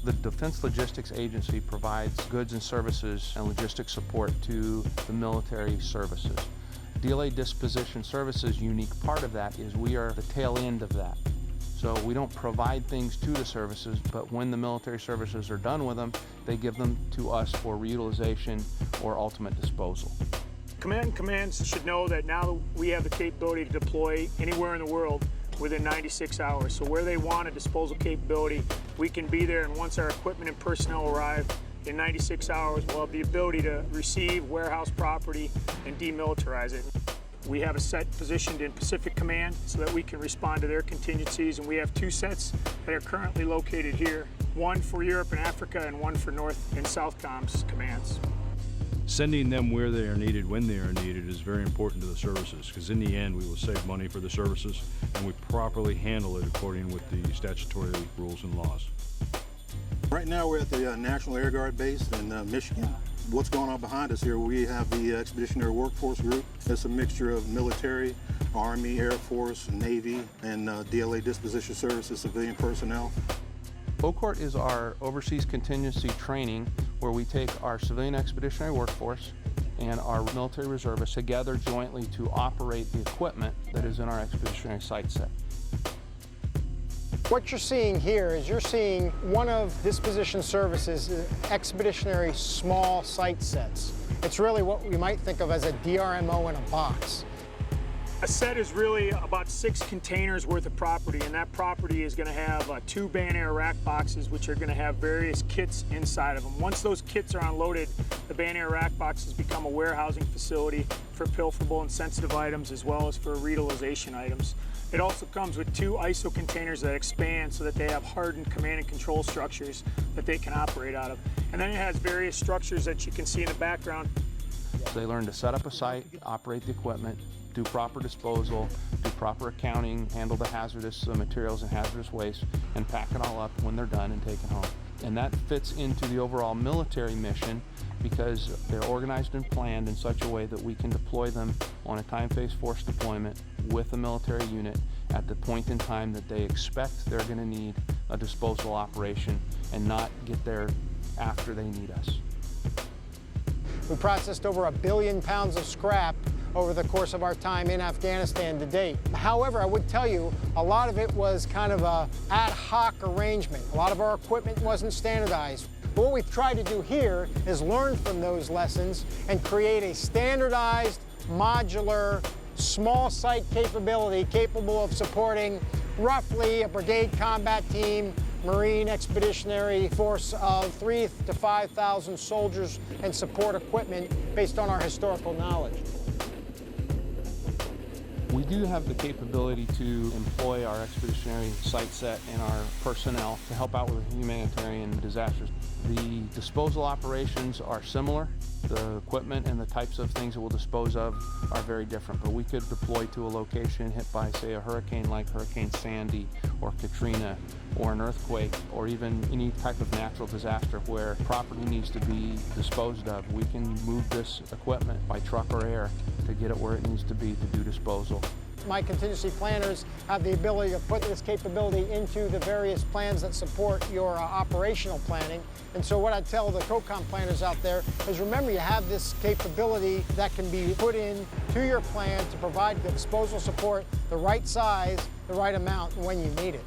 The Defense Logistics Agency provides goods and services and logistics support to the military services. DLA Disposition Services' unique part of that is we are the tail end of that. So we don't provide things to the services, but when the military services are done with them, they give them to us for reutilization or ultimate disposal. Combatant Commands should know that now we have the capability to deploy anywhere in the world within 96 hours. So where they want a disposal capability, we can be there, and once our equipment and personnel arrive, in 96 hours, we'll have the ability to receive warehouse property and demilitarize it. We have a set positioned in Pacific Command so that we can respond to their contingencies, and we have 2 sets that are currently located here, one for Europe and Africa and one for North and Southcom's commands. Sending them where they are needed, when they are needed, is very important to the services, because in the end we will save money for the services and we properly handle it according with the statutory rules and laws. Right now we're at the National Air Guard base in Michigan. What's going on behind us here, we have the Expeditionary Workforce Group. It's a mixture of military, Army, Air Force, Navy, and DLA Disposition Services civilian personnel. OCORT is our overseas contingency training where we take our civilian expeditionary workforce and our military reservists together jointly to operate the equipment that is in our expeditionary site set. What you're seeing here is you're seeing one of Disposition Services' expeditionary small site sets. It's really what we might think of as a DRMO in a box. A set is really about 6 containers worth of property, and that property is going to have 2 band air rack boxes which are going to have various kits inside of them. Once those kits are unloaded, the band air rack boxes become a warehousing facility for pilferable and sensitive items as well as for reutilization items. It also comes with 2 ISO containers that expand so that they have hardened command and control structures that they can operate out of. And then it has various structures that you can see in the background. They learn to set up a site, operate the equipment, do proper disposal, do proper accounting, handle the hazardous materials and hazardous waste, and pack it all up when they're done and take it home. And that fits into the overall military mission because they're organized and planned in such a way that we can deploy them on a time-phase force deployment with a military unit at the point in time that they expect they're going to need a disposal operation and not get there after they need us. We processed over 1 billion pounds of scrap over the course of our time in Afghanistan to date. However, I would tell you, a lot of it was kind of an ad hoc arrangement. A lot of our equipment wasn't standardized. But what we've tried to do here is learn from those lessons and create a standardized, modular, small site capability capable of supporting roughly a brigade combat team, Marine Expeditionary Force of 3,000 to 5,000 soldiers and support equipment based on our historical knowledge. We do have the capability to employ our expeditionary site set and our personnel to help out with humanitarian disasters. The disposal operations are similar. The equipment and the types of things that we'll dispose of are very different, but we could deploy to a location hit by, say, a hurricane like Hurricane Sandy or Katrina, or an earthquake, or even any type of natural disaster where property needs to be disposed of. We can move this equipment by truck or air to get it where it needs to be to do disposal. My contingency planners have the ability to put this capability into the various plans that support your operational planning. And so what I tell the COCOM planners out there is remember you have this capability that can be put in to your plan to provide the disposal support, the right size, the right amount, and when you need it.